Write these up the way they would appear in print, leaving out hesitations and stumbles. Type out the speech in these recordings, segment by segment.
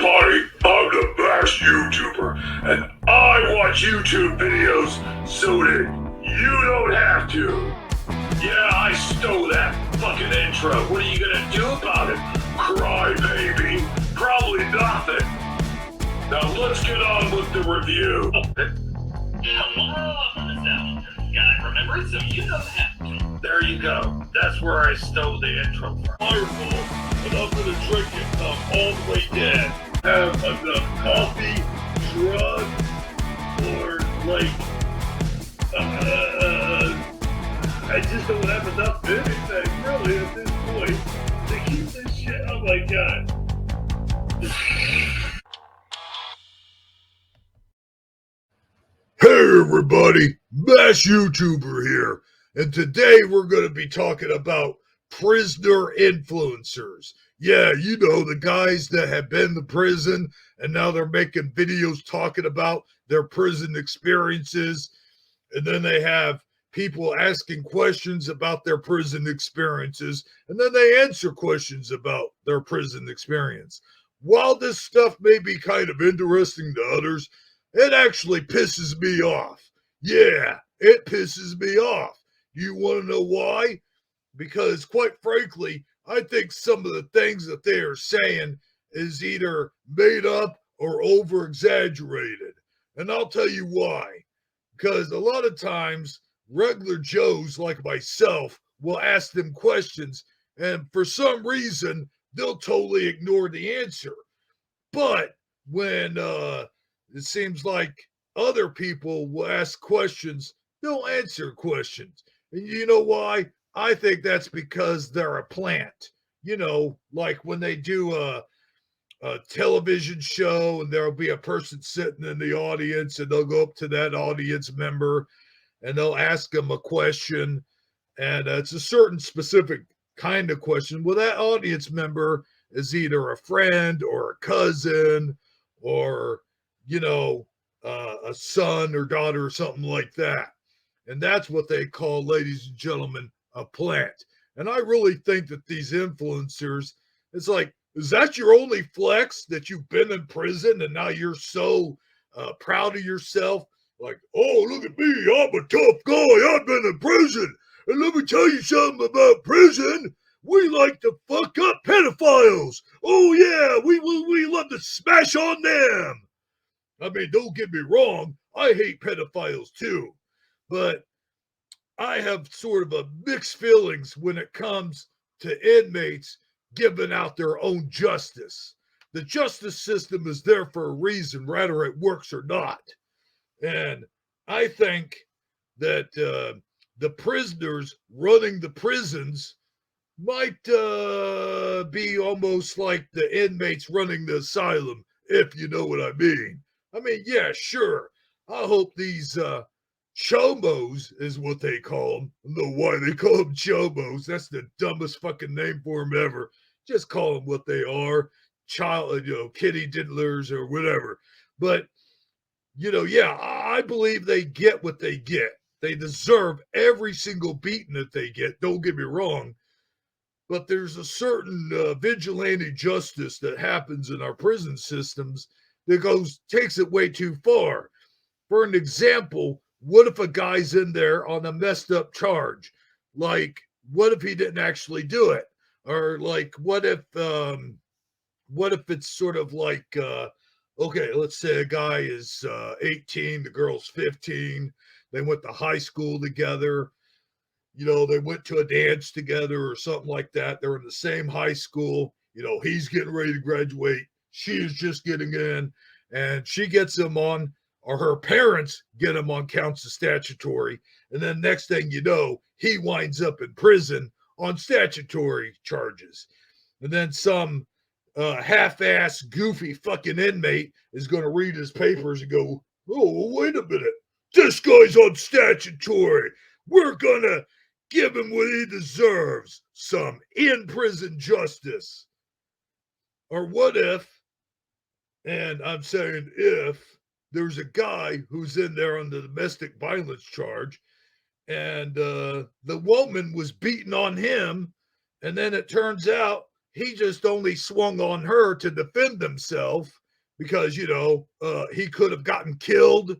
everybody, I'm the best YouTuber, and I watch YouTube videos so that you don't have to. Yeah, I stole that fucking intro. What are you gonna do about it? Cry, baby? Probably nothing. Now let's get on with the review. Hello, nostalgia. Gotta remember it so you don't have to. There you go. That's where I stole the intro from. Fireball, and I'm gonna drink it all the way down. Have enough coffee, drug, or like, I just don't have enough anything really at this point to keep this shit. Oh my god. Hey everybody, Mash YouTuber here, and today we're going to be talking about prisoner influencers. Yeah, you know, the guys that have been to prison and now they're making videos talking about their prison experiences, and then they have people asking questions about their prison experiences, and then they answer questions about their prison experience. While this stuff may be kind of interesting to others, it actually pisses me off. Yeah, it pisses me off. You want to know why? Because quite frankly, I think some of the things that they are saying is either made up or over exaggerated. And I'll tell you why. Because a lot of times, regular Joes like myself will ask them questions, and for some reason, they'll totally ignore the answer. But when it seems like other people will ask questions, they'll answer questions. And you know why? I think that's because they're a plant. You know, like when they do a television show and there'll be a person sitting in the audience and they'll go up to that audience member and they'll ask them a question, and it's a certain specific kind of question. Well, that audience member is either a friend or a cousin or, you know, a son or daughter or something like that. And that's what they call, ladies and gentlemen, a plant. And I really think that these influencers, it's like, is that your only flex, that you've been in prison and now you're so proud of yourself? Like, oh, look at me, I'm a tough guy, I've been in prison. And let me tell you something about prison. We like to fuck up pedophiles. Oh yeah, we love to smash on them. I mean, don't get me wrong, I hate pedophiles too. But I have sort of a mixed feelings when it comes to inmates giving out their own justice. The justice system is there for a reason, whether it works or not. And I think that the prisoners running the prisons might be almost like the inmates running the asylum, if you know what I mean. I mean, yeah, sure. I hope these chomos is what they call them. I don't know why they call them chomos. That's the dumbest fucking name for them ever. Just call them what they are, child, kitty diddlers or whatever. But yeah, I believe they get what they get. They deserve every single beating that they get. Don't get me wrong. But there's a certain vigilante justice that happens in our prison systems that takes it way too far. For an example, what if a guy's in there on a messed up charge? Like, what if he didn't actually do it? Or like, what if it's sort of like, okay, let's say a guy is 18, the girl's 15. They went to high school together. They went to a dance together or something like that. They're in the same high school. He's getting ready to graduate. She is just getting in, and she gets him on, or her parents get him on counts of statutory. And then next thing you know, he winds up in prison on statutory charges. And then some half-ass, goofy fucking inmate is going to read his papers and go, oh, wait a minute. This guy's on statutory. We're going to give him what he deserves, some in-prison justice. Or what if, and I'm saying if, there's a guy who's in there on the domestic violence charge, and the woman was beating on him, and then it turns out he just only swung on her to defend himself because, he could have gotten killed.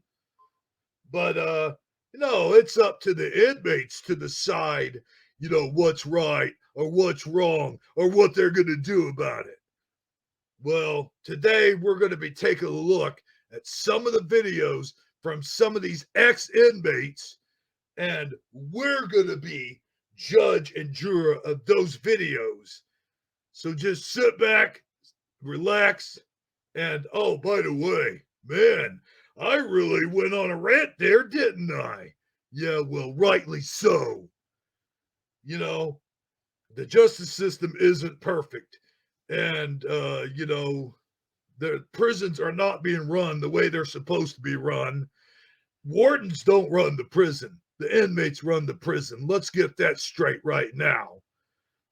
But, it's up to the inmates to decide, what's right or what's wrong or what they're going to do about it. Well, today we're going to be taking a look at some of the videos from some of these ex-inmates, and we're going to be judge and juror of those videos. So just sit back, relax, and oh, by the way, man, I really went on a rant there, didn't I? Yeah, well, rightly so. The justice system isn't perfect. And, the prisons are not being run the way they're supposed to be run. Wardens don't run the prison. The inmates run the prison. Let's get that straight right now.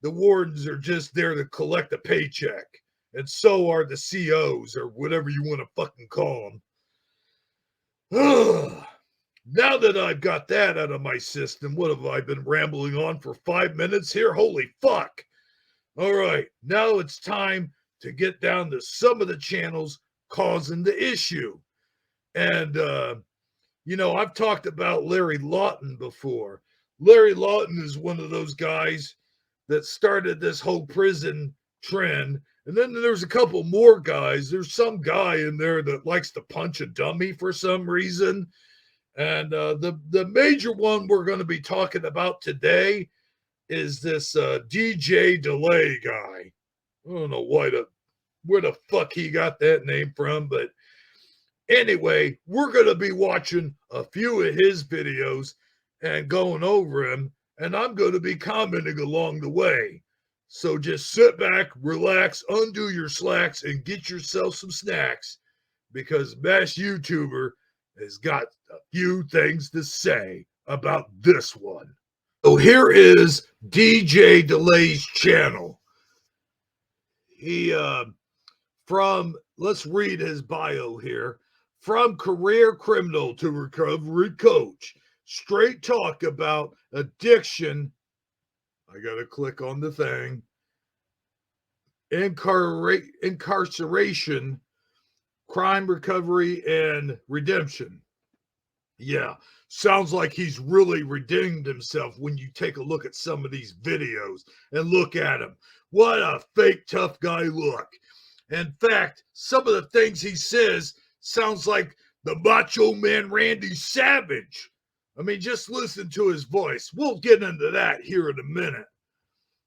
The wardens are just there to collect a paycheck. And so are the COs, or whatever you want to fucking call them. Now that I've got that out of my system, what have I been rambling on for 5 minutes here? Holy fuck. All right, now it's time to get down to some of the channels causing the issue. And, I've talked about Larry Lawton before. Larry Lawton is one of those guys that started this whole prison trend. And then there's a couple more guys. There's some guy in there that likes to punch a dummy for some reason. And the major one we're going to be talking about today is this DJ Delay guy. I don't know where the fuck he got that name from, but anyway, we're going to be watching a few of his videos and going over him, and I'm going to be commenting along the way. So just sit back, relax, undo your slacks, and get yourself some snacks, because Mash YouTuber has got a few things to say about this one. So here is DJ Delay's channel. He let's read his bio here. From career criminal to recovery coach. Straight talk about addiction. I gotta click on the thing. Incarceration, crime recovery, and redemption. Yeah, sounds like he's really redeemed himself when you take a look at some of these videos and look at him. What a fake tough guy look. In fact, some of the things he says sounds like the Macho Man Randy Savage. I mean, just listen to his voice. We'll get into that here in a minute.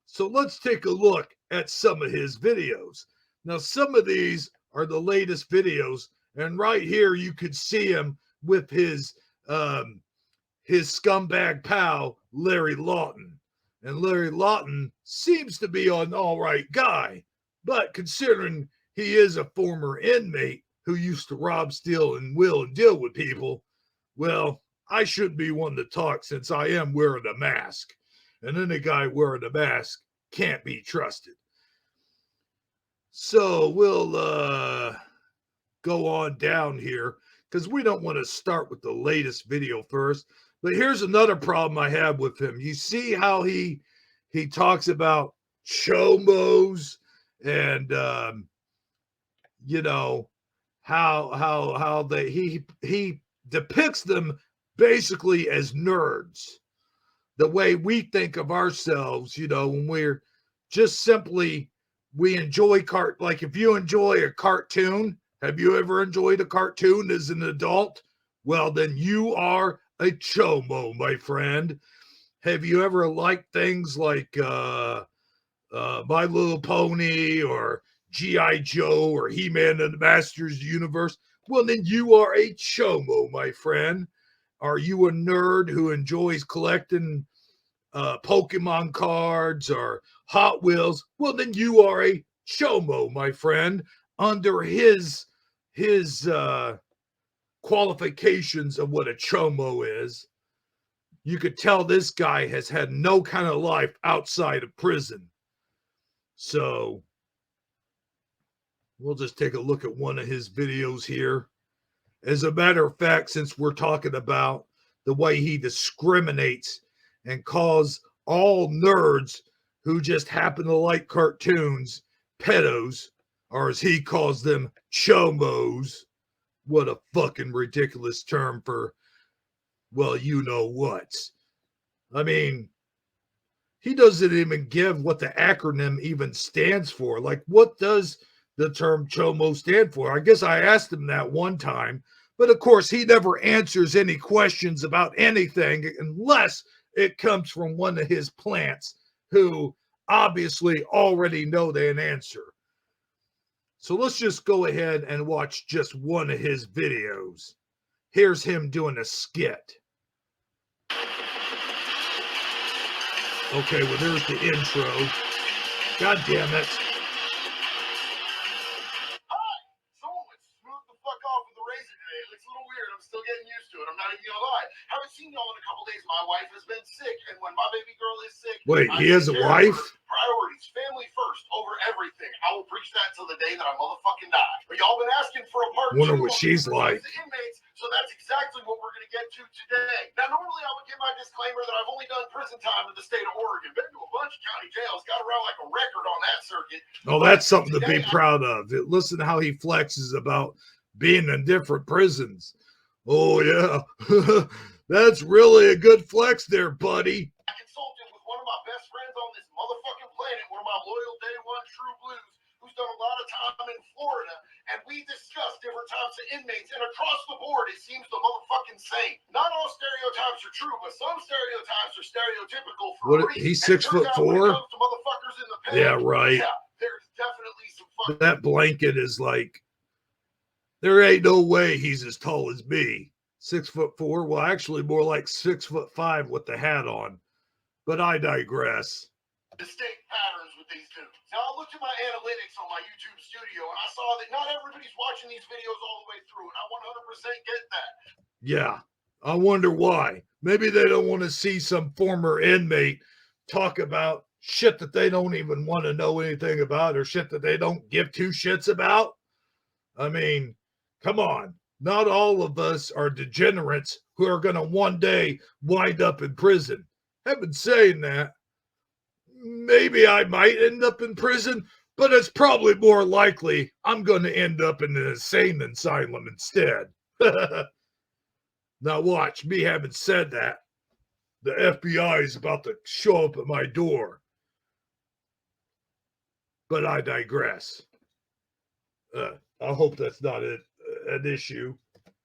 So let's take a look at some of his videos. Now, some of these are the latest videos, and right here you could see him with his scumbag pal, Larry Lawton. And Larry Lawton seems to be an all right guy, but considering he is a former inmate who used to rob, steal, and will and deal with people, well, I shouldn't be one to talk since I am wearing a mask. And any guy wearing a mask can't be trusted. So we'll go on down here because we don't want to start with the latest video first. But here's another problem I have with him. You see how he talks about chomos and how he depicts them basically as nerds, the way we think of ourselves, when we're just simply, we enjoy like if you enjoy a cartoon, have you ever enjoyed a cartoon as an adult? Well, then you are a chomo, my friend. Have you ever liked things like My Little Pony or G.I. Joe or He-Man and the Masters of the Universe? Well, then you are a chomo, my friend. Are you a nerd who enjoys collecting Pokemon cards or Hot Wheels? Well, then you are a chomo, my friend, under his qualifications of what a chomo is. You could tell this guy has had no kind of life outside of prison. So we'll just take a look at one of his videos here. As a matter of fact, since we're talking about the way he discriminates and calls all nerds who just happen to like cartoons, pedos, or as he calls them, chomos. What a fucking ridiculous term for, well, you know what. I mean, he doesn't even give what the acronym even stands for. Like, what does the term chomo stand for? I guess I asked him that one time, but of course, he never answers any questions about anything unless it comes from one of his plants who obviously already know the answer. So let's just go ahead and watch just one of his videos. Here's him doing a skit. Okay, well, there's the intro. God damn it. Hi! Someone went smooth the fuck off with the razor today. It looks a little weird. I'm still getting used to it. I'm not even gonna lie. Haven't seen y'all in a couple days. My wife has been sick, and when my baby girl is sick... Wait, he has a wife? Priorities. Family first over everything. I will preach that till the day that I motherfucking die. But y'all been asking for a part Wonder 2 what she's like. The inmates, so that's exactly what we're gonna get to today. Now, normally I would give my disclaimer that I've only done prison time in the state of Oregon. Been to a bunch of county jails. Got around like a record on that circuit. Oh, that's something to be proud of. Listen to how he flexes about being in different prisons. Oh, yeah. That's really a good flex there, buddy. I consulted with one of my best friends on this motherfucking planet, one of my loyal day one true blues, who's done a lot of time in Florida, and we discussed different types of inmates, and across the board, it seems the motherfucking same. Not all stereotypes are true, but some stereotypes are stereotypical for a reason. He's 6'4"? When it comes to motherfuckers in the pen, yeah, right. Yeah, there's definitely some fucking... That blanket is like, there ain't no way he's as tall as me. 6'4"? Well, actually more like 6'5" with the hat on. But I digress. Distinct patterns with these dudes. Now, I looked at my analytics on my YouTube studio, and I saw that not everybody's watching these videos all the way through, and I 100% get that. Yeah, I wonder why. Maybe they don't want to see some former inmate talk about shit that they don't even want to know anything about, or shit that they don't give two shits about. I mean, come on. Not all of us are degenerates who are going to one day wind up in prison. I've been saying that. Maybe I might end up in prison, but it's probably more likely I'm going to end up in an insane asylum instead. Now watch, me having said that, the FBI is about to show up at my door. But I digress. I hope that's not an issue.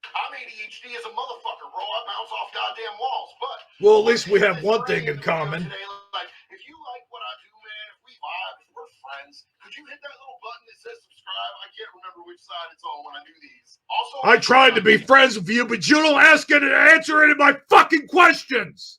I'm ADHD as a motherfucker, bro. I bounce off goddamn walls, but... Well, at least we have one thing in common. Today, like, if you like what I do, man, if we vibe, if we're friends, could you hit that little button that says subscribe? I can't remember which side it's on when I do these. Also, I tried to be friends with you, but you don't answer any of my fucking questions.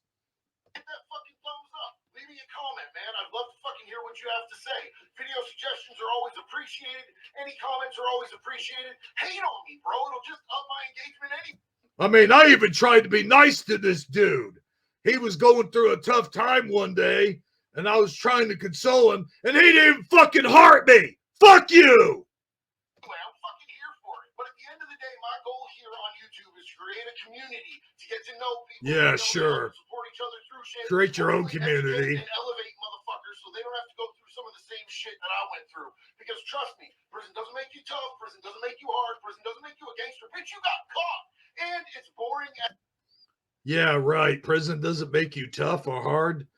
Hit that fucking thumbs up. Leave me a comment, man. I'd love to fucking hear what you have to say. Video suggestions are always appreciated. Any comments are always appreciated. Hate on me, bro. It'll just up my engagement anyway. I mean, I even tried to be nice to this dude. He was going through a tough time one day, and I was trying to console him, and he didn't even fucking heart me. Fuck you! Anyway, I'm fucking here for it. But at the end of the day, my goal here on YouTube is to create a community, to get to know people. Yeah, sure. Support each other through shit. Create your own community. And elevate motherfuckers so they don't have to go through some of the same shit that I went through. Because trust me, prison doesn't make you tough. Prison doesn't make you hard. Prison doesn't make you a gangster. Bitch, you got caught. And it's boring. Yeah, right. Prison doesn't make you tough or hard.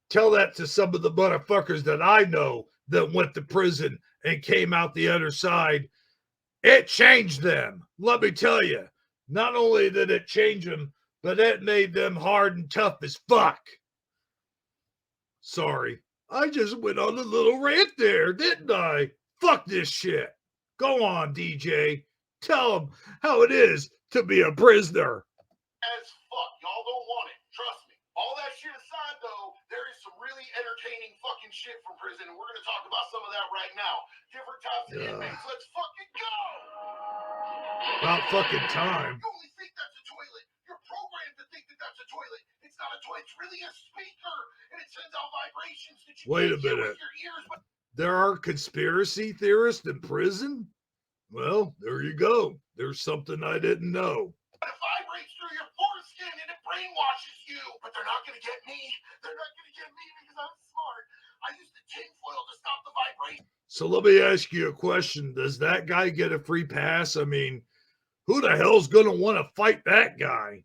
Tell that to some of the motherfuckers that I know that went to prison and came out the other side. It changed them. Let me tell you, not only did it change them, but it made them hard and tough as fuck. Sorry, I just went on a little rant there, didn't I? Fuck this shit. Go on, DJ. Tell them how it is to be a prisoner. As fuck. Y'all don't want it. Trust me. All that shit aside, though, there is some really entertaining fucking shit from prison, and we're going to talk about some of that right now. Different types of inmates. Let's fucking go! About fucking time. You only think that's a toilet. You're programmed to think that that's a toilet. It's not a toilet. It's really a speaker, and it sends out vibrations that you Wait a can't hear minute. with your ears. But There are conspiracy theorists in prison? Well, there you go. There's something I didn't know. it vibrates through your foreskin, and it brainwashes you. But they're not going to get me. They're not going to get me because I'm smart. I So let me ask you a question. Does that guy get a free pass? I mean, who the hell's going to want to fight that guy?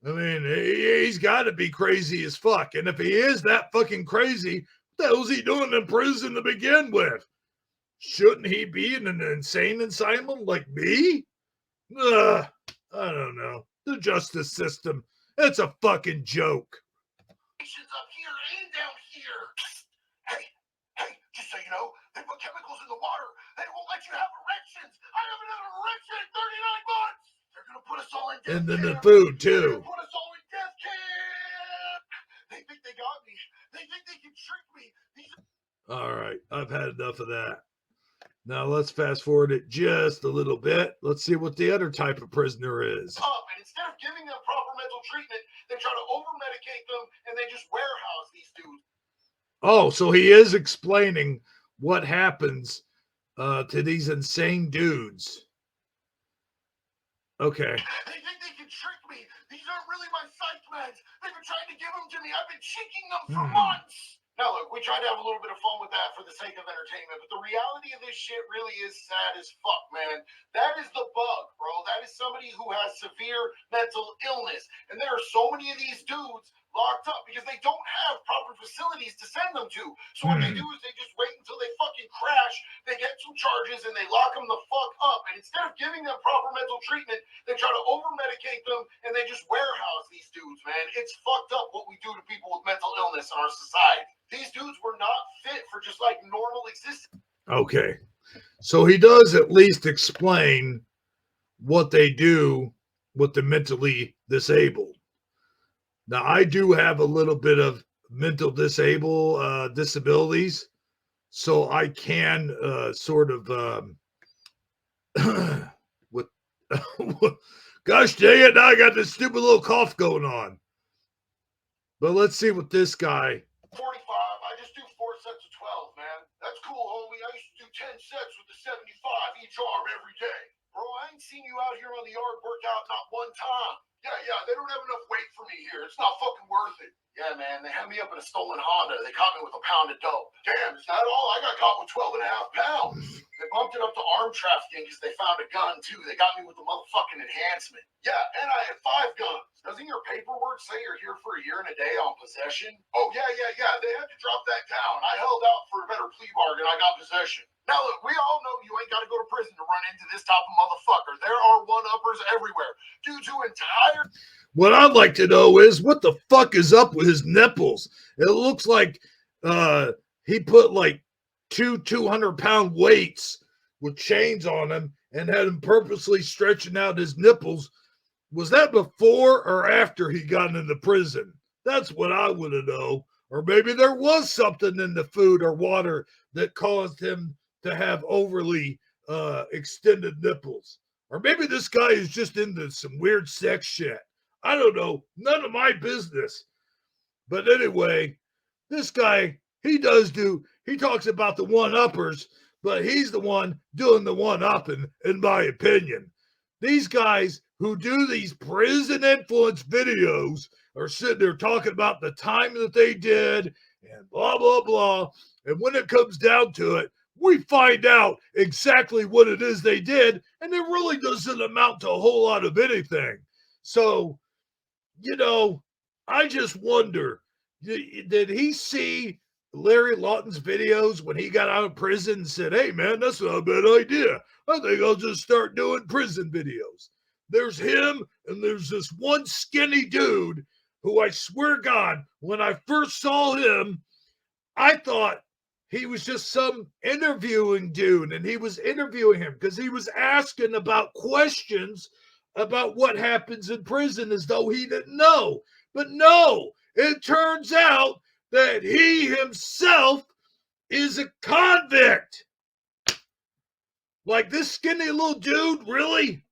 I mean, he's got to be crazy as fuck. And if he is that fucking crazy, what the hell's he doing in prison to begin with? Shouldn't he be in an insane asylum like me? I don't know. The justice system, it's a fucking joke. Up here and down here. Hey, just so you know, they put chemicals in the water. They won't let you have erections. I haven't had an erection in 39 months. They're going to put us all in death And then the camp. food, They're too. gonna put us all in death camp. They think they got me. They think they can trick me. All right, I've had enough of that. Now let's fast forward it just a little bit. Let's see what the other type of prisoner is. And instead of giving them proper mental treatment, they try to over-medicate them, and they just warehouse these dudes. Oh, so he is explaining what happens to these insane dudes. Okay. They think they can trick me. These aren't really my psych meds. They've been trying to give them to me. I've been cheeking them for months. Now, look, we tried to have a little bit of fun with that for the sake of entertainment, but the reality of this shit really is sad as fuck, man. That is the bug, bro. That is somebody who has severe mental illness. And there are so many of these dudes locked up because they don't have proper facilities to send them to. So what they do is they just wait until they fucking crash, they get some charges, and they lock them the fuck up. And instead of giving them proper mental treatment, they try to over-medicate them, and they just warehouse these dudes, man. It's fucked up what we do to people with mental illness in our society. These dudes were not fit for just like normal existence. Okay. So he does at least explain what they do with the mentally disabled. Now, I do have a little bit of mental disabilities, so I can sort of with gosh dang it, now I got this stupid little cough going on. But let's see what this guy. 45, I just do 4 sets of 12, man. That's cool, homie. I used to do 10 sets with the 75 each arm every day. Bro, I ain't seen you out here on the yard workout not one time. Yeah, they don't have enough weight for me here. It's not fucking worth it. Yeah, man, they had me up in a stolen Honda. They caught me with a pound of dope. Damn, is that all? I got caught with 12.5 pounds. They bumped it up to arm trafficking because they found a gun, too. They got me with the motherfucking enhancement. Yeah, and I had 5 guns. Doesn't your paperwork say you're here for a year and a day on possession? Oh, yeah. They had to drop that down. I held out for a better plea bargain. I got possession. Now, look, we all know you ain't got to go to prison to run into this type of motherfucker. There are one-uppers everywhere. Dudes who entire... What I'd like to know is what the fuck is up with his nipples? It looks like he put like 200-pound weights with chains on him and had him purposely stretching out his nipples. Was that before or after he got into prison? That's what I want to know. Or maybe there was something in the food or water that caused him to have overly extended nipples. Or maybe this guy is just into some weird sex shit. I don't know. None of my business. But anyway, this guy, he talks about the one-uppers, but he's the one doing the one-upping, in my opinion. These guys who do these prison influence videos are sitting there talking about the time that they did and blah, blah, blah. And when it comes down to it, we find out exactly what it is they did, and it really doesn't amount to a whole lot of anything. So, you know, I just wonder, did he see Larry Lawton's videos when he got out of prison and said, hey, man, that's not a bad idea. I think I'll just start doing prison videos. There's him, and there's this one skinny dude who I swear God, when I first saw him, I thought he was just some interviewing dude, and he was interviewing him because he was asking about questions about what happens in prison as though he didn't know. But no, it turns out that he himself is a convict. Like this skinny little dude, really?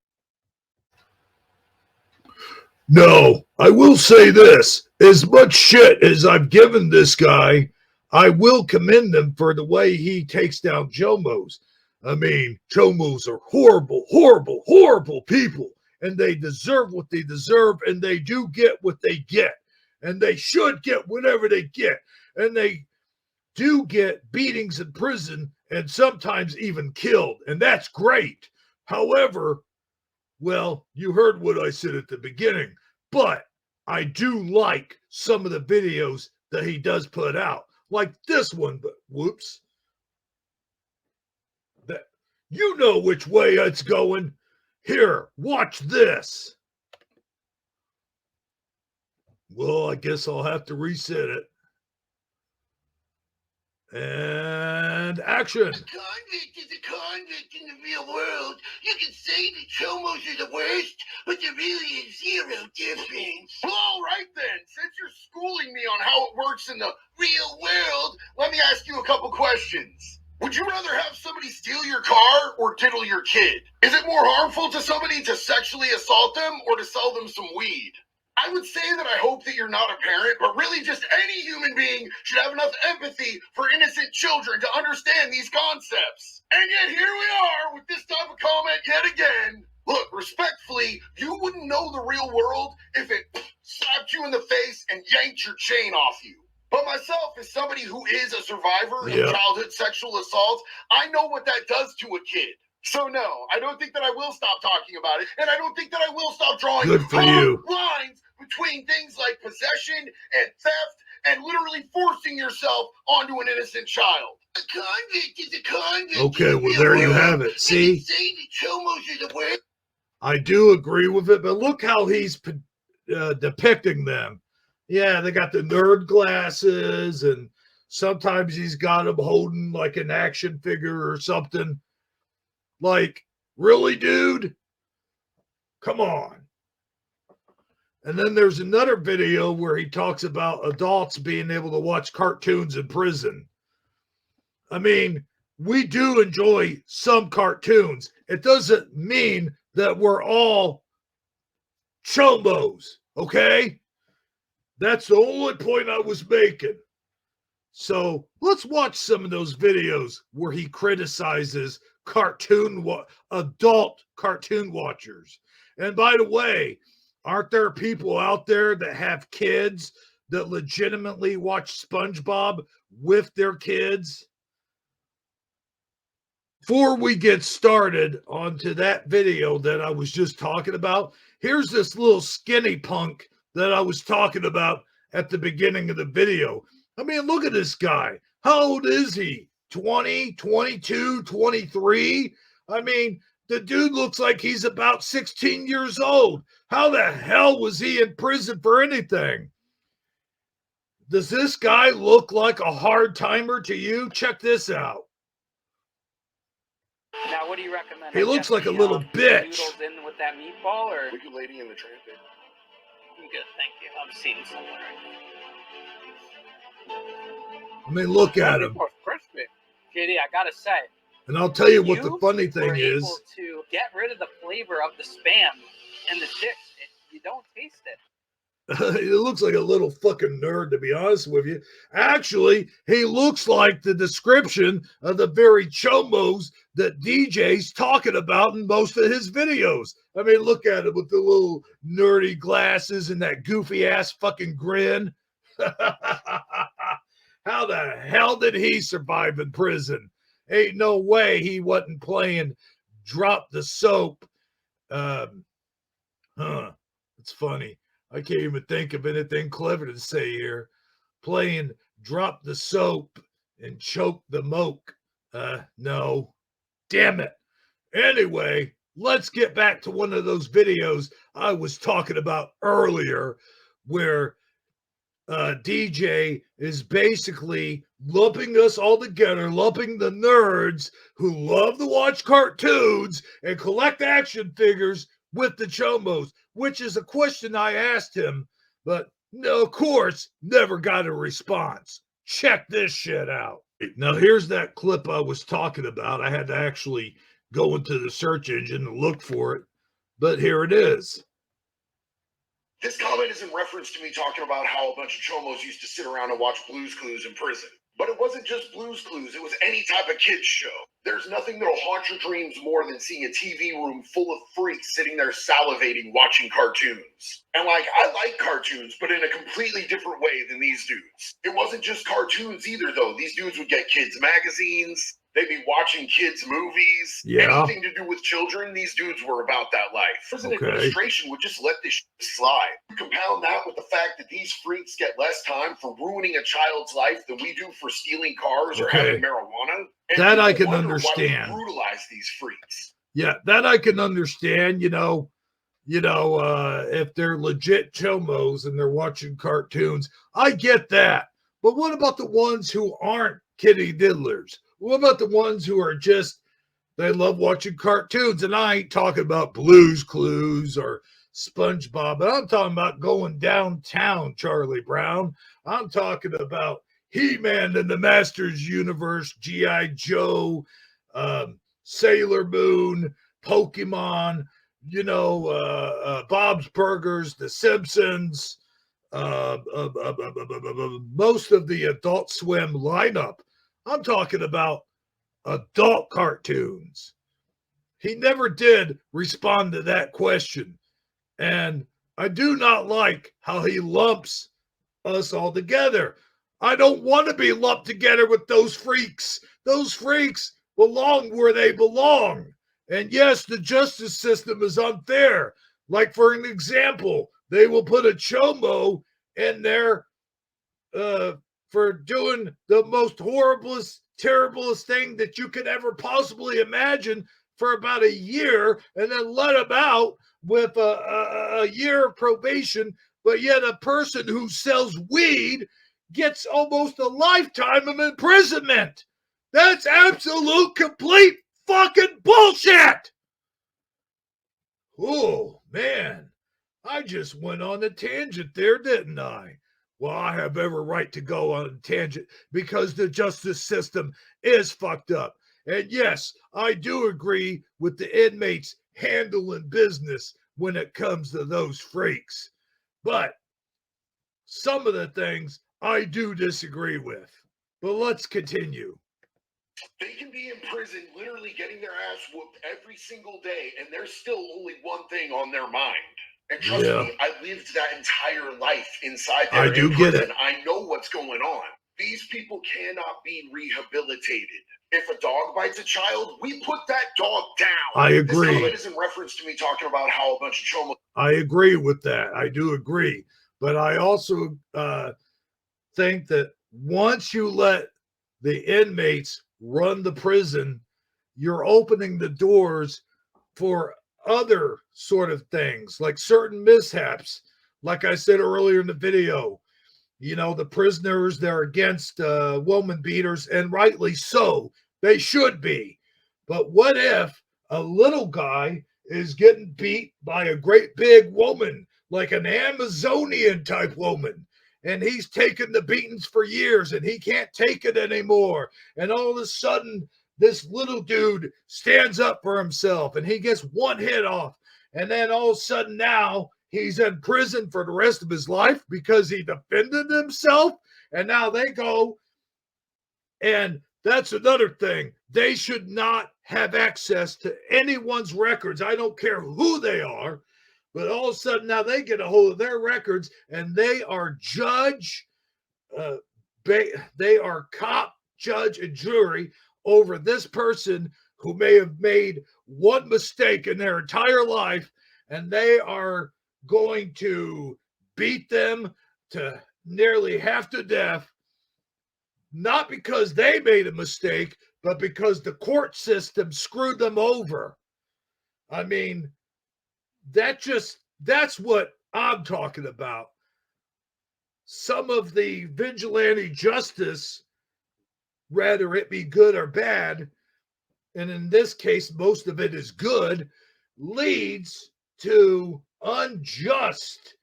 No, I will say this. As much shit as I've given this guy, I will commend him for the way he takes down Chomos. I mean, Chomos are horrible, horrible, horrible people. And they deserve what they deserve, and they do get what they get. And they should get whatever they get. And they do get beatings in prison, and sometimes even killed, and that's great. However, well, you heard what I said at the beginning, but I do like some of the videos that he does put out, like this one, but whoops. That you know which way it's going. Here, watch this. Well, I guess I'll have to reset it. And action. A convict is a convict in the real world. You can say the chomos are the worst, but there really is zero difference. Well, all right then. Since you're schooling me on how it works in the real world, let me ask you a couple questions. Would you rather have somebody steal your car or diddle your kid? Is it more harmful to somebody to sexually assault them or to sell them some weed? I would say that I hope that you're not a parent, but really just any human being should have enough empathy for innocent children to understand these concepts. And yet here we are with this type of comment yet again. Look, respectfully, you wouldn't know the real world if it slapped you in the face and yanked your chain off you. But myself, as somebody who is a survivor of childhood sexual assault, I know what that does to a kid. So no, I don't think that I will stop talking about it, and I don't think that I will stop drawing lines between things like possession and theft and literally forcing yourself onto an innocent child. A convict is a convict. Okay, well, there you have it. See? Say the chomos are the worst. I do agree with it, but look how he's depicting them. Yeah, they got the nerd glasses, and sometimes he's got them holding like an action figure or something. Like, really, dude? Come on. And then there's another video where he talks about adults being able to watch cartoons in prison. I mean, we do enjoy some cartoons. It doesn't mean that we're all chomos, okay? That's the only point I was making. So let's watch some of those videos where he criticizes adult cartoon watchers. And by the way, aren't there people out there that have kids that legitimately watch SpongeBob with their kids? Before we get started onto that video that I was just talking about, here's this little skinny punk that I was talking about at the beginning of the video. I mean, look at this guy. How old is he? 20, 22, 23? I mean, the dude looks like he's about 16 years old. How the hell was he in prison for anything? Does this guy look like a hard timer to you? Check this out. Now, what do you recommend? He looks like a little bitch. Noodles in with that meatball, or? Look at Lady in the Tramp. I'm good, thank you. I'm seeing someone right now. I mean, look at him. Crispy. JD, I gotta say. And I'll tell you what the funny thing were is. Able to get rid of the flavor of the Spam and the chips. You don't taste it. He looks like a little fucking nerd, to be honest with you. Actually, he looks like the description of the very chomos that DJ's talking about in most of his videos. I mean, look at him with the little nerdy glasses and that goofy ass fucking grin. How the hell did he survive in prison? Ain't no way he wasn't playing Drop the Soap. It's funny. I can't even think of anything clever to say here. Playing Drop the Soap and Choke the Moke. No. Damn it. Anyway, let's get back to one of those videos I was talking about earlier where DJ is basically lumping us all together, lumping the nerds who love to watch cartoons and collect action figures with the chomos, which is a question I asked him, but no, of course, never got a response. Check this shit out. Now, here's that clip I was talking about. I had to actually go into the search engine and look for it, but here it is. This comment is in reference to me talking about how a bunch of chomos used to sit around and watch Blue's Clues in prison. But it wasn't just Blue's Clues, it was any type of kids show. There's nothing that'll haunt your dreams more than seeing a TV room full of freaks sitting there salivating watching cartoons. And I like cartoons, but in a completely different way than these dudes. It wasn't just cartoons either though. These dudes would get kids magazines, They'd be watching kids' movies, Yeah. anything to do with children. These dudes were about that life. Prison Okay. administration would just let this shit slide. You compound that with the fact that these freaks get less time for ruining a child's life than we do for stealing cars or Okay. having marijuana. And That I people can wonder why we understand. brutalize these freaks. Yeah, that I can understand, if they're legit chomos and they're watching cartoons. I get that. But what about the ones who aren't kitty diddlers? What about the ones who are just, they love watching cartoons? And I ain't talking about Blue's Clues or SpongeBob, but I'm talking about going downtown, Charlie Brown. I'm talking about He-Man and the Masters Universe, G.I. Joe, Sailor Moon, Pokemon, Bob's Burgers, The Simpsons, most of the Adult Swim lineup. I'm talking about adult cartoons. He never did respond to that question. And I do not like how he lumps us all together. I don't want to be lumped together with those freaks. Those freaks belong where they belong. And yes, the justice system is unfair. Like, for an example, they will put a chomo in there for doing the most horriblest, terriblest thing that you could ever possibly imagine for about a year, and then let him out with a year of probation. But yet a person who sells weed gets almost a lifetime of imprisonment. That's absolute, complete fucking bullshit. Oh, man. I just went on a tangent there, didn't I? Well, I have every right to go on a tangent because the justice system is fucked up. And yes, I do agree with the inmates handling business when it comes to those freaks. But some of the things I do disagree with. But let's continue. They can be in prison literally getting their ass whooped every single day, and there's still only one thing on their mind. And trust Yeah. me, I lived that entire life inside there. I do in get prison. it. I know what's going on. These people cannot be rehabilitated. If a dog bites a child, we put that dog down. I agree. This comment is in reference to me talking about how a bunch of chomos. I agree with that. I do agree. But I also think that once you let the inmates run the prison, you're opening the doors for other sort of things, like certain mishaps. Like I said earlier in the video, the prisoners, they're against woman beaters, and rightly so. They should be. But what if a little guy is getting beat by a great big woman, like an Amazonian type woman, and he's taken the beatings for years and he can't take it anymore, and all of a sudden this little dude stands up for himself and he gets one hit off, and then all of a sudden now he's in prison for the rest of his life because he defended himself. And now they go, and that's another thing. They should not have access to anyone's records. I don't care who they are, but all of a sudden now they get a hold of their records and they are judge, they are cop, judge, and jury over this person who may have made one mistake in their entire life, and they are going to beat them to nearly half to death, not because they made a mistake, but because the court system screwed them over. I mean, that's what I'm talking about. Some of the vigilante justice, whether it be good or bad, and in this case, most of it is good, leads to unjust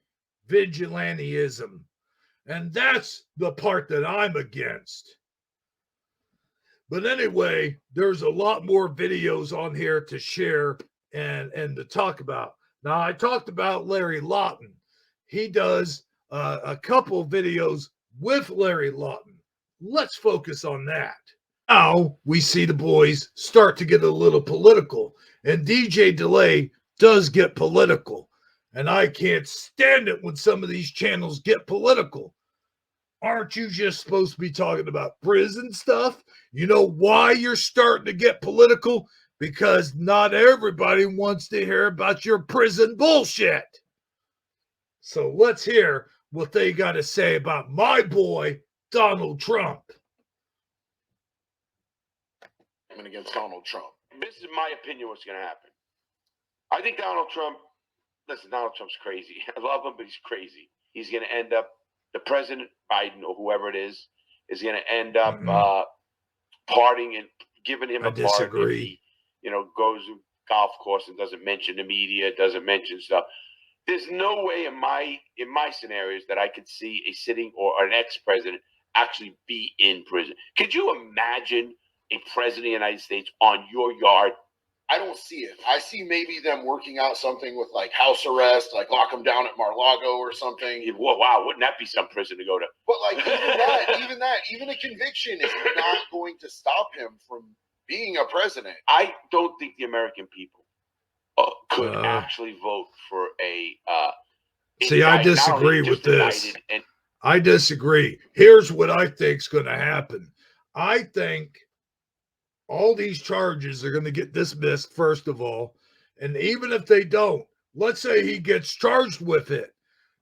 vigilantism. And that's the part that I'm against. But anyway, there's a lot more videos on here to share and to talk about. Now, I talked about Larry Lawton. He does a couple videos with Larry Lawton. Let's focus on that. Now we see the boys start to get a little political, and DJ Delay does get political. And I can't stand it when some of these channels get political. Aren't you just supposed to be talking about prison stuff? You know why you're starting to get political? Because not everybody wants to hear about your prison bullshit. So let's hear what they got to say about my boy, Donald Trump. Against Donald Trump. This is my opinion what's going to happen. I think Donald Trump's crazy. I love him, but he's crazy. He's going to end up, the president, Biden, or whoever it is going to end up parting and giving him a pardon if he, goes to golf course and doesn't mention the media, doesn't mention stuff. There's no way in my scenarios that I could see a sitting or an ex-president actually be in prison. Could you imagine a president of the United States on your yard? I don't see it. I see maybe them working out something with like house arrest, like lock them down at Mar-a-Lago or something. Whoa, wow, wouldn't that be some prison to go to? But like even a conviction is not going to stop him from being a president. I don't think the American people could actually vote for a. See, I disagree with this. I disagree. Here's what I think's going to happen. I think all these charges are going to get dismissed, first of all. And even if they don't, let's say he gets charged with it.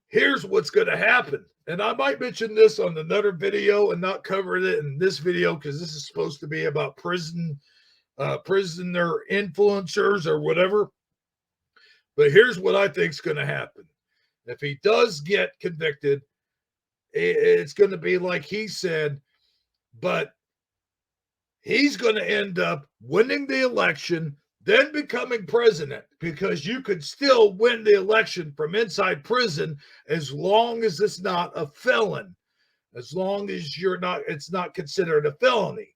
Here's what's going to happen. And I might mention this on another video and not cover it in this video because this is supposed to be about prisoner influencers or whatever. But here's what I think is going to happen. If he does get convicted, it's going to be like he said, but he's going to end up winning the election, then becoming president, because you could still win the election from inside prison as long as it's not a felon, as long as it's not considered a felony.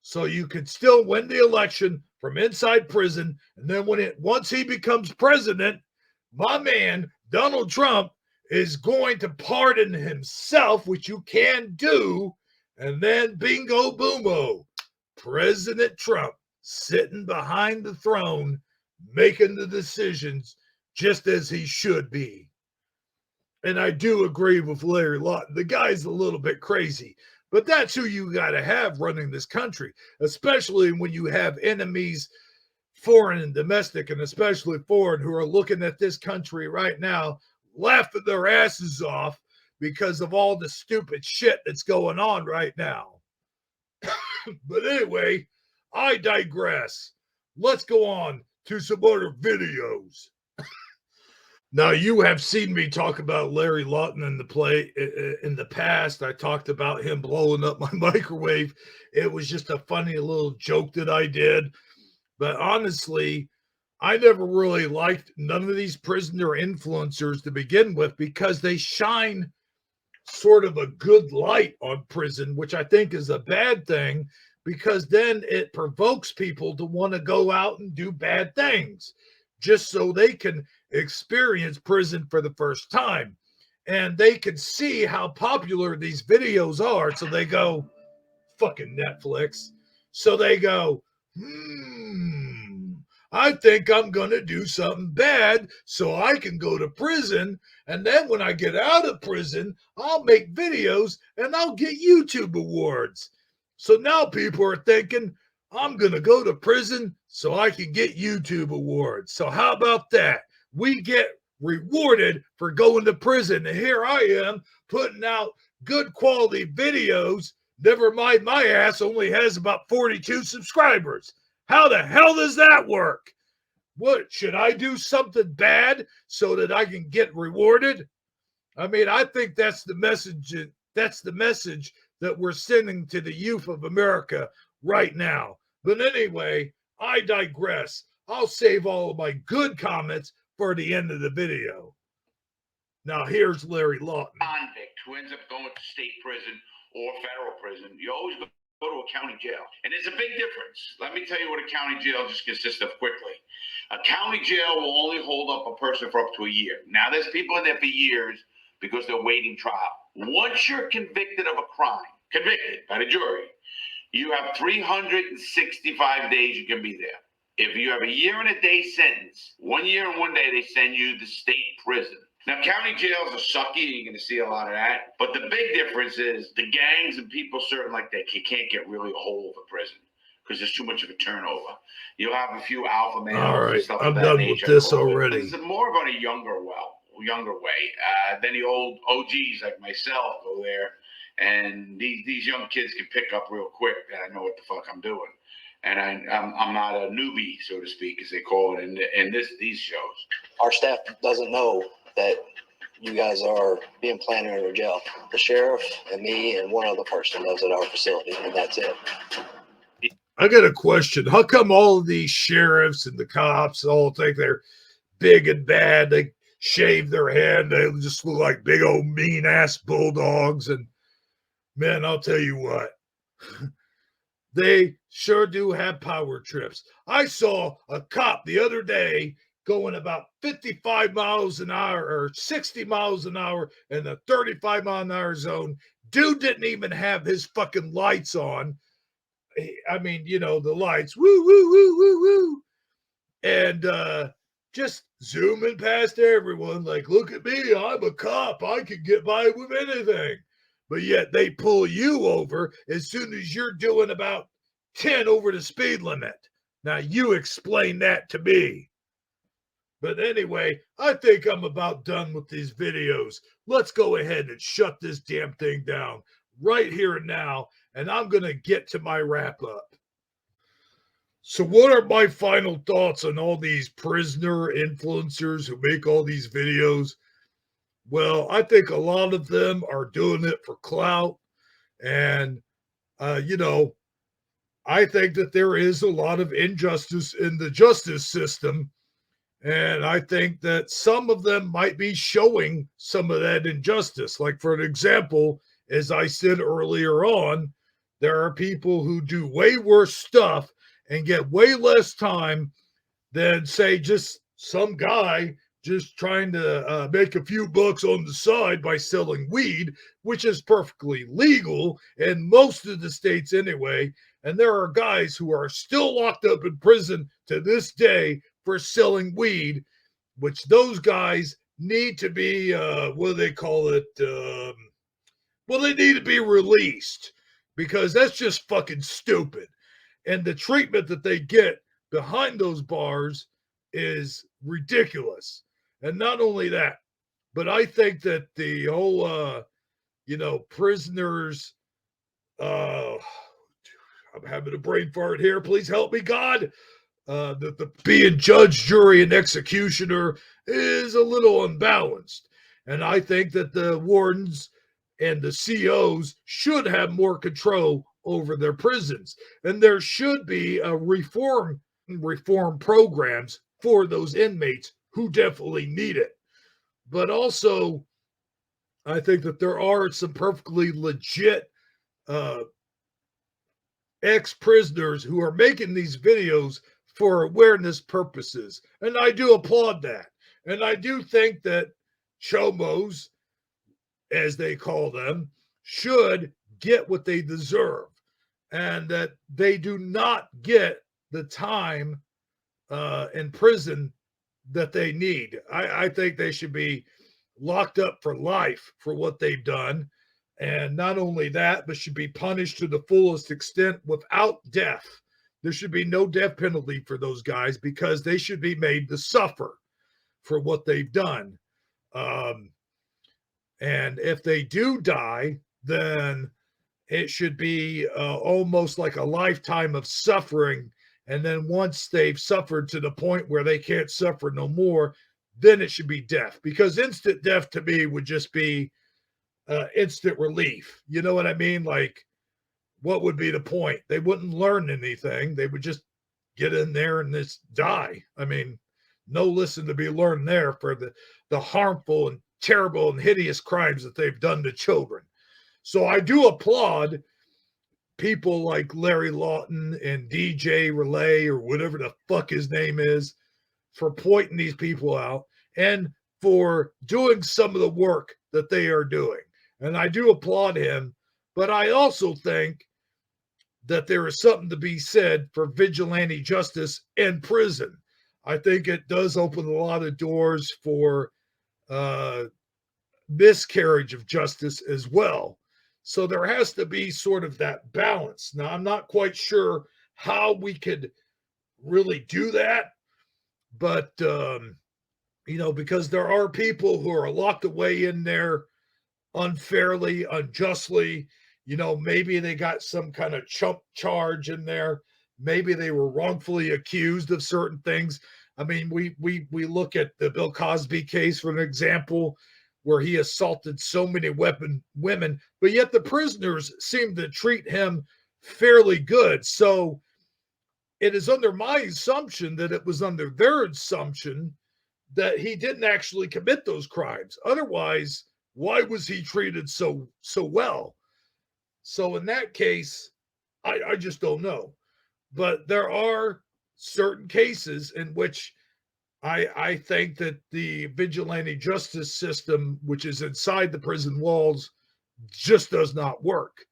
So you could still win the election from inside prison. And then once he becomes president, my man, Donald Trump, is going to pardon himself, which you can do. And then bingo boomo, President Trump sitting behind the throne, making the decisions just as he should be. And I do agree with Larry Lawton. The guy's a little bit crazy, but that's who you got to have running this country, especially when you have enemies, foreign and domestic, and especially foreign, who are looking at this country right now, laughing their asses off because of all the stupid shit that's going on right now. But anyway, I digress. Let's go on to some other videos. Now, you have seen me talk about Larry Lawton in the past. I talked about him blowing up my microwave. It was just a funny little joke that I did. But honestly, I never really liked none of these prisoner influencers to begin with because they shine sort of a good light on prison, which I think is a bad thing because then it provokes people to want to go out and do bad things just so they can experience prison for the first time. And they can see how popular these videos are. So they go, fucking Netflix. So they go, I think I'm going to do something bad so I can go to prison. And then when I get out of prison, I'll make videos and I'll get YouTube awards. So now people are thinking, I'm going to go to prison so I can get YouTube awards. So how about that? We get rewarded for going to prison. And here I am putting out good quality videos. Never mind, my ass only has about 42 subscribers. How the hell does that work? What, should I do something bad so that I can get rewarded? I mean, I think that's the message. That's the message that we're sending to the youth of America right now. But anyway, I digress. I'll save all of my good comments for the end of the video. Now here's Larry Lawton. Convict who ends up going to state prison or federal prison, you always go to a county jail. And there's a big difference. Let me tell you what a county jail just consists of quickly. A county jail will only hold up a person for up to a year. Now, there's people in there for years because they're waiting trial. Once you're convicted of a crime, convicted by the jury, you have 365 days you can be there. If you have a year and a day sentence, 1 year and 1 day, they send you to state prison. Now, county jails are sucky. You're going to see a lot of that. But the big difference is the gangs and people certain like that can't get really a hold of a prison because there's too much of a turnover. You'll have a few alpha males All and right, stuff I'm of that done nature. with this But already. it's more of a younger way. Then the old OGs like myself go there, and these young kids can pick up real quick that I know what the fuck I'm doing. And I'm not a newbie, so to speak, as they call it in these shows. Our staff doesn't know that you guys are being planted in a jail. The sheriff and me and one other person lives at our facility, and that's it. I got a question. How come all of these sheriffs and the cops all think they're big and bad? They shave their head. They just look like big old mean ass bulldogs. And man, I'll tell you what, they sure do have power trips. I saw a cop the other day going about 55 miles an hour or 60 miles an hour in the 35 mile an hour zone. Dude didn't even have his fucking lights on. I mean, you know, the lights, woo, woo, woo, woo, woo. And just zooming past everyone, like, look at me, I'm a cop. I can get by with anything. But yet they pull you over as soon as you're doing about 10 over the speed limit. Now, you explain that to me. But anyway, I think I'm about done with these videos. Let's go ahead and shut this damn thing down right here and now, and I'm going to get to my wrap up. So what are my final thoughts on all these prisoner influencers who make all these videos? Well, I think a lot of them are doing it for clout. And, you know, I think that there is a lot of injustice in the justice system. And I think that some of them might be showing some of that injustice. Like, for an example, as I said earlier on, there are people who do way worse stuff and get way less time than, say, just some guy just trying to make a few bucks on the side by selling weed, which is perfectly legal in most of the states anyway. And there are guys who are still locked up in prison to this day for selling weed, which those guys need to be, what do they call it? Well, they need to be released because that's just fucking stupid. And the treatment that they get behind those bars is ridiculous. And not only that, but I think that the whole, prisoners, I'm having a brain fart here. Please help me, God. That the being judge, jury, and executioner is a little unbalanced. And I think that the wardens and the COs should have more control over their prisons. And there should be a reform programs for those inmates who definitely need it. But also, I think that there are some perfectly legit ex-prisoners who are making these videos for awareness purposes. And I do applaud that. And I do think that chomos, as they call them, should get what they deserve. And that they do not get the time in prison that they need. I think they should be locked up for life for what they've done. And not only that, but should be punished to the fullest extent without death. There should be no death penalty for those guys because they should be made to suffer for what they've done. And if they do die, then it should be almost like a lifetime of suffering. And then once they've suffered to the point where they can't suffer no more, then it should be death. Because instant death to me would just be instant relief. You know what I mean? Like, what would be the point? They wouldn't learn anything. They would just get in there and just die. I mean, no lesson to be learned there for the harmful and terrible and hideous crimes that they've done to children. So I do applaud people like Larry Lawton and DJ Relay or whatever the fuck his name is for pointing these people out and for doing some of the work that they are doing. And I do applaud him, but I also think that there is something to be said for vigilante justice in prison. I think it does open a lot of doors for miscarriage of justice as well. So there has to be sort of that balance. Now, I'm not quite sure how we could really do that, but because there are people who are locked away in there unfairly, unjustly. Maybe they got some kind of chump charge in there. Maybe they were wrongfully accused of certain things. I mean, we look at the Bill Cosby case for an example, where he assaulted so many women, but yet the prisoners seem to treat him fairly good. So it is under my assumption that it was under their assumption that he didn't actually commit those crimes. Otherwise, why was he treated so well? So in that case, I just don't know. But there are certain cases in which I think that the vigilante justice system, which is inside the prison walls, just does not work.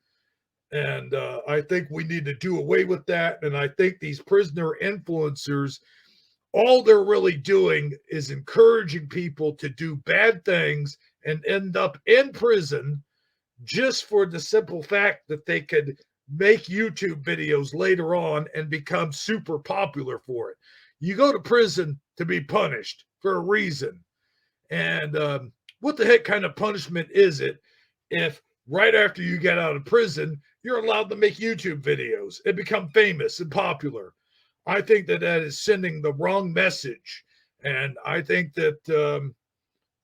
And I think we need to do away with that. And I think these prisoner influencers, all they're really doing is encouraging people to do bad things and end up in prison just for the simple fact that they could make YouTube videos later on and become super popular for it. You go to prison to be punished for a reason. And what the heck kind of punishment is it if right after you get out of prison, you're allowed to make YouTube videos and become famous and popular? I think that is sending the wrong message. And I think that,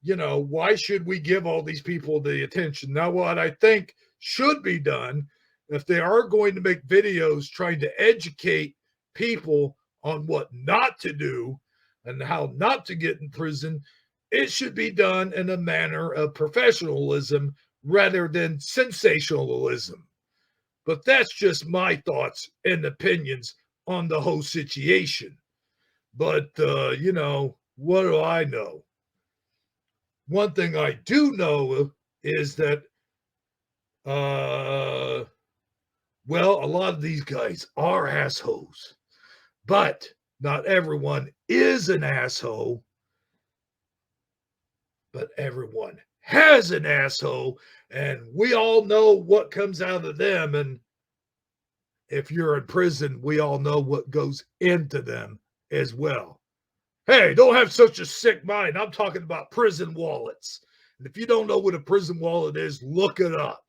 why should we give all these people the attention? Now, what I think should be done, if they are going to make videos trying to educate people on what not to do and how not to get in prison, it should be done in a manner of professionalism rather than sensationalism. But that's just my thoughts and opinions on the whole situation. But, what do I know? One thing I do know is that, a lot of these guys are assholes, but not everyone is an asshole, but everyone has an asshole, and we all know what comes out of them. And if you're in prison, we all know what goes into them as well. Hey, don't have such a sick mind. I'm talking about prison wallets. And if you don't know what a prison wallet is, look it up.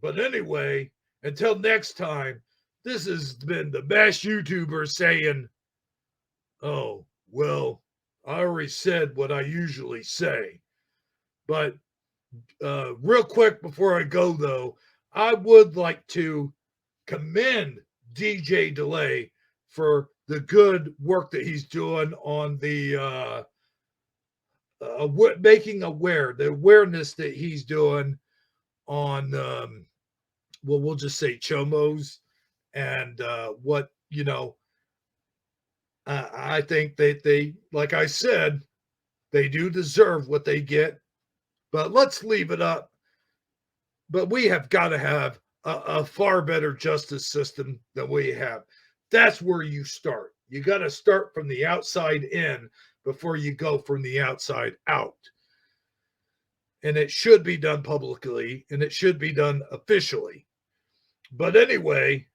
But anyway, until next time, this has been the best YouTuber saying, oh, well, I already said what I usually say. But real quick before I go, though, I would like to commend DJ Delay for the good work that he's doing on the making aware, the awareness that he's doing on, we'll just say chomos, and I think that they, like I said, they do deserve what they get, but let's leave it up. But we have got to have a far better justice system than we have. That's where you start. You got to start from the outside in before you go from the outside out. And it should be done publicly, and it should be done officially. But anyway,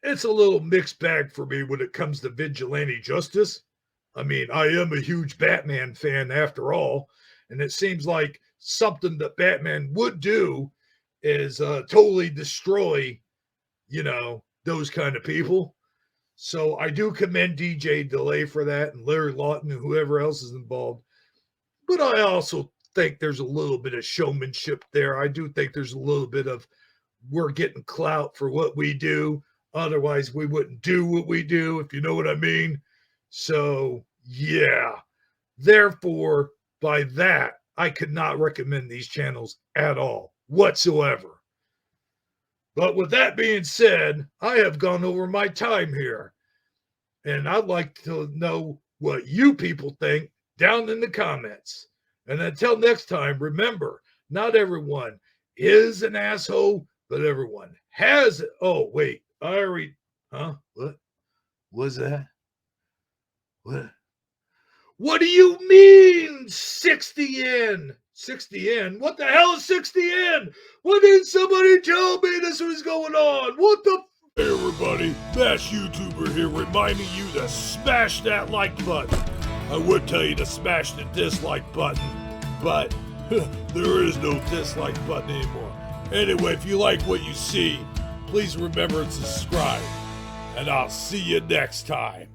it's a little mixed bag for me when it comes to vigilante justice. I mean, I am a huge Batman fan after all, and it seems like something that Batman would do is totally destroy, those kind of people. So I do commend DJ Delay for that, and Larry Lawton and whoever else is involved. But I also think there's a little bit of showmanship there. I do think there's a little bit of we're getting clout for what we do. Otherwise, we wouldn't do what we do, if you know what I mean. So, yeah. Therefore, by that, I could not recommend these channels at all, whatsoever. But with that being said, I have gone over my time here. And I'd like to know what you people think down in the comments. And until next time, remember, not everyone is an asshole, but everyone has it. Oh, wait. I already, what was that? What What do you mean 60 in? 60 in? What the hell is 60 in? Why didn't somebody tell me this was going on? What the Hey everybody, Bash YouTuber here reminding you to smash that like button. I would tell you to smash the dislike button, but there is no dislike button anymore. Anyway, if you like what you see, please remember to subscribe, and I'll see you next time.